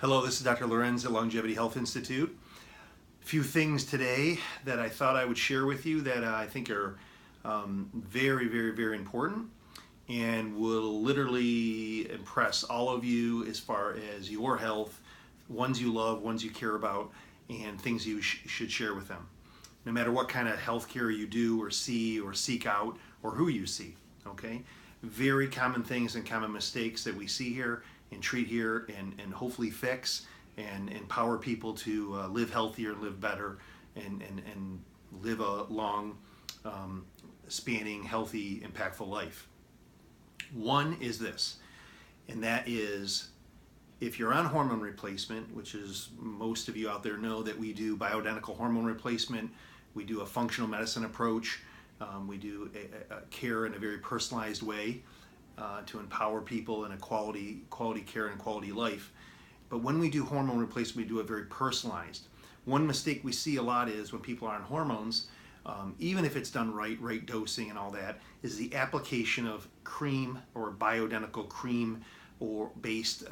Hello, this is Dr. Lewerenz at Longevity Health Institute. A few things today that I thought I would share with you that I think are very important and will literally impress all of you as far as your health, ones you love, ones you care about, and things you should share with them. No matter what kind of health care you do or see or seek out or who you see, okay? Very common things and common mistakes that we see here and treat here and hopefully fix and empower people to live healthier, live better, and live a long, spanning, healthy, impactful life. One is this, and that is if you're on hormone replacement, which is most of you out there know that we do bioidentical hormone replacement, we do a functional medicine approach, we do a care in a very personalized way to empower people in a quality care and quality life. But when we do hormone replacement, we do it very personalized. One mistake we see a lot is when people are on hormones, even if it's done right dosing and all that, is the application of cream or bioidentical cream or based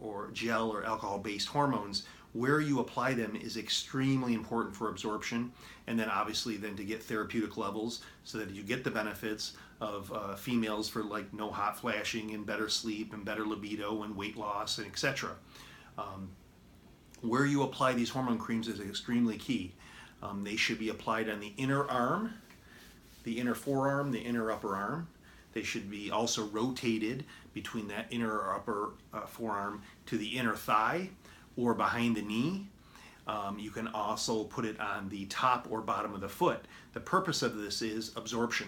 or gel or alcohol based hormones. Where you apply them is extremely important for absorption, and then obviously then to get therapeutic levels so that you get the benefits of females for like no hot flashing and better sleep and better libido and weight loss and etc. Where you apply these hormone creams is extremely key. They should be applied on the inner arm, the inner forearm, the inner upper arm. They should be also rotated between that inner or upper forearm to the inner thigh or behind the knee. You can also put it on the top or bottom of the foot. The purpose of this is absorption.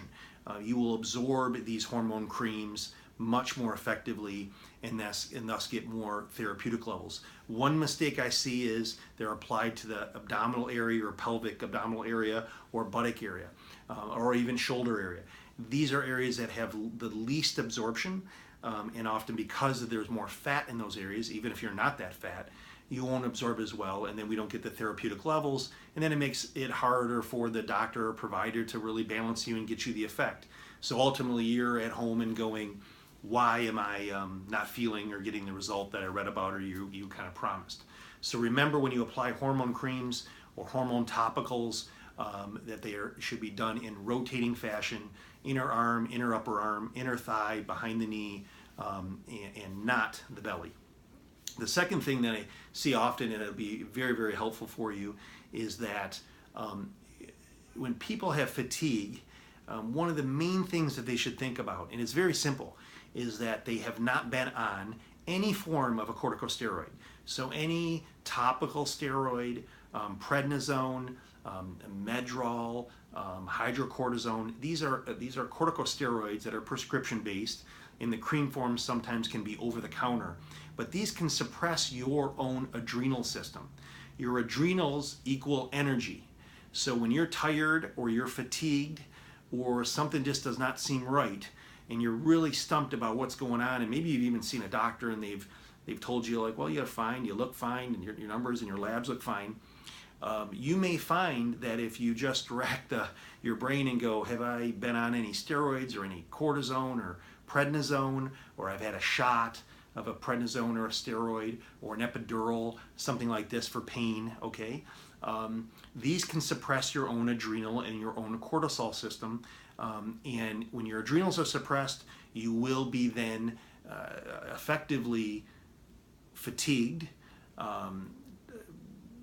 You will absorb these hormone creams much more effectively and thus get more therapeutic levels. One mistake I see is they're applied to the abdominal area or pelvic abdominal area or buttock area or even shoulder area. These are areas that have the least absorption, and often because there's more fat in those areas, even if you're not that fat, you won't absorb as well, and then we don't get the therapeutic levels, and then it makes it harder for the doctor or provider to really balance you and get you the effect. So ultimately you're at home and going, why am I not feeling or getting the result that I read about or you kind of promised? So remember, when you apply hormone creams or hormone topicals, that they should be done in rotating fashion, inner arm, inner upper arm, inner thigh, behind the knee, and not the belly. The second thing that I see often, and it'll be very helpful for you, is that when people have fatigue, one of the main things that they should think about, and it's very simple, is that they have not been on any form of a corticosteroid. So any topical steroid, prednisone, Medrol, hydrocortisone, these are corticosteroids that are prescription based. In the cream form, sometimes can be over the counter, but these can suppress your own adrenal system. Your adrenals equal energy. So when you're tired or you're fatigued or something just does not seem right and you're really stumped about what's going on, and maybe you've even seen a doctor and they've told you like, well, you're fine, you look fine, and your numbers and your labs look fine. You may find that if you just rack your brain and go, have I been on any steroids or any cortisone or prednisone, or I've had a shot of a prednisone or a steroid or an epidural, something like this for pain, okay? These can suppress your own adrenal and your own cortisol system, and when your adrenals are suppressed, you will be then effectively fatigued,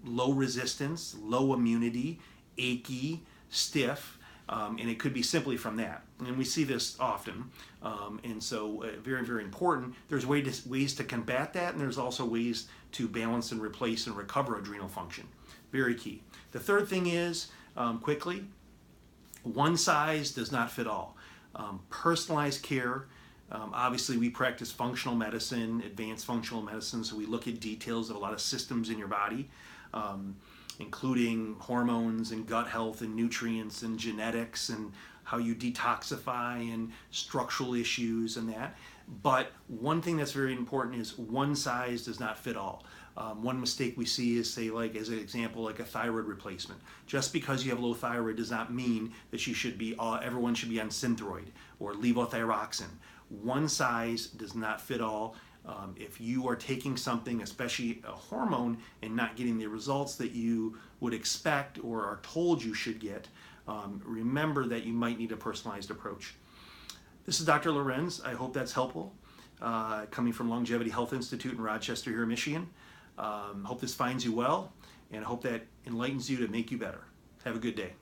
low resistance, low immunity, achy, stiff, and it could be simply from that. And we see this often, and so very important. There's ways to combat that, and there's also ways to balance and replace and recover adrenal function. Very key. The third thing is, quickly, one size does not fit all. Personalized care. Obviously, we practice functional medicine, advanced functional medicine, so we look at details of a lot of systems in your body, including hormones and gut health and nutrients and genetics and how you detoxify and structural issues and that. But one thing that's very important is one size does not fit all. One mistake we see is, say, like as an example, like a thyroid replacement. Just because you have low thyroid does not mean that you should be everyone should be on Synthroid or levothyroxine. One size does not fit all. If you are taking something, especially a hormone, and not getting the results that you would expect or are told you should get, remember that you might need a personalized approach. This is Dr. Lewerenz. I hope that's helpful. Coming from Longevity Health Institute in Rochester here in Michigan. Hope this finds you well, and I hope that enlightens you to make you better. Have a good day.